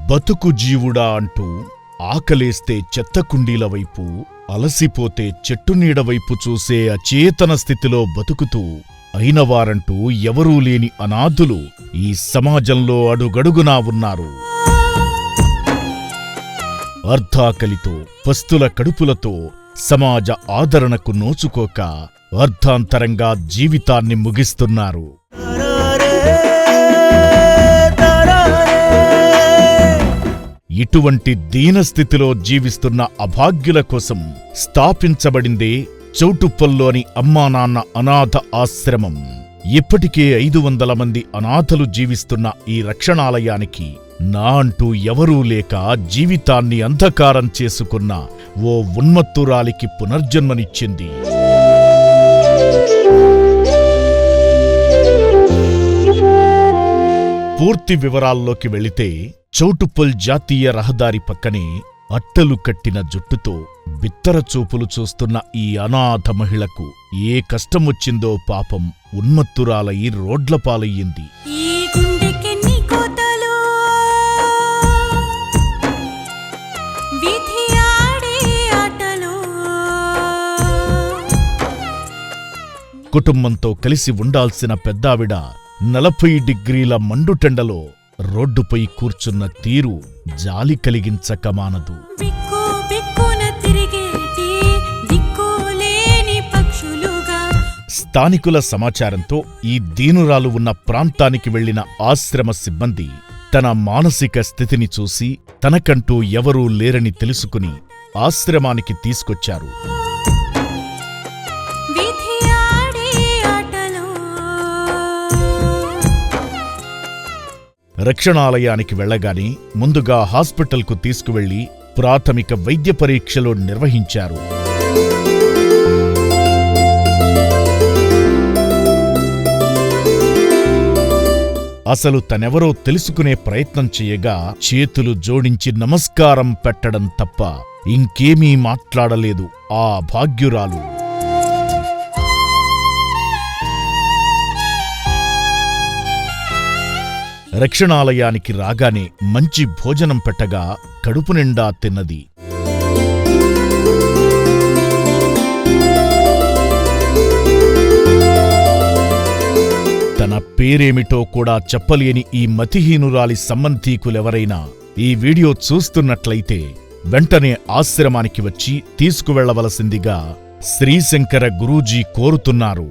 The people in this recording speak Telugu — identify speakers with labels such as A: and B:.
A: బతుకు జీవుడా అంటూ ఆకలేస్తే చెత్తకుండీల వైపు, అలసిపోతే చెట్టు నీడ వైపు చూసే అచేతన స్థితిలో బతుకుతూ అయినవారంటూ ఎవరూ లేని అనాథులు ఈ సమాజంలో అడుగడుగునా ఉన్నారు. అర్ధాకలితో, పస్తుల కడుపులతో సమాజ ఆదరణకు నోచుకోక అర్ధాంతరంగా జీవితాన్ని ముగిస్తున్నారు. ఇటువంటి దీనస్థితిలో జీవిస్తున్న అభాగ్యుల కోసం స్థాపించబడిందే చౌటుప్పల్లోని అమ్మానాన్న అనాథ ఆశ్రమం. ఇప్పటికే 500 మంది అనాథలు జీవిస్తున్న ఈ రక్షణాలయానికి నా అంటూ ఎవరూ లేక జీవితాన్ని అంధకారం చేసుకున్న ఓ ఉన్మత్తురాలికి పునర్జన్మనిచ్చింది. పూర్తి వివరాల్లోకి వెళితే, చౌటుప్పల్ జాతీయ రహదారి పక్కనే అట్టలు కట్టిన జుట్టుతో బిత్తర చూపులు చూస్తున్న ఈ అనాథ మహిళకు ఏ కష్టమొచ్చిందో పాపం ఉన్మత్తురాలై రోడ్లపాలయ్యింది. కుటుంబంతో కలిసి ఉండాల్సిన పెద్దావిడ 40 డిగ్రీల మండుటెండలో రోడ్డుపై కూర్చున్న తీరు జాలి కలిగించక మానదు. స్థానికుల సమాచారంతో ఈ దీనురాలు ఉన్న ప్రాంతానికి వెళ్లిన ఆశ్రమ సిబ్బంది తన మానసిక స్థితిని చూసి తనకంటూ ఎవరూ లేరని తెలుసుకుని ఆశ్రమానికి తీసుకొచ్చారు. రక్షణాలయానికి వెళ్లగానే ముందుగా హాస్పిటల్కు తీసుకువెళ్లి ప్రాథమిక వైద్య పరీక్షలు నిర్వహించారు. అసలు తనెవరో తెలుసుకునే ప్రయత్నం చేయగా చేతులు జోడించి నమస్కారం పెట్టడం తప్ప ఇంకేమీ మాట్లాడలేదు ఆ భాగ్యురాలు. రక్షణాలయానికి రాగానే మంచి భోజనం పెట్టగా కడుపు నిండా తిన్నది. తన పేరేమిటో కూడా చెప్పలేని ఈ మతిహీనురాలి సంబంధీకులెవరైనా ఈ వీడియో చూస్తున్నట్లయితే వెంటనే ఆశ్రమానికి వచ్చి తీసుకువెళ్లవలసిందిగా శ్రీశంకర గురూజీ కోరుతున్నారు.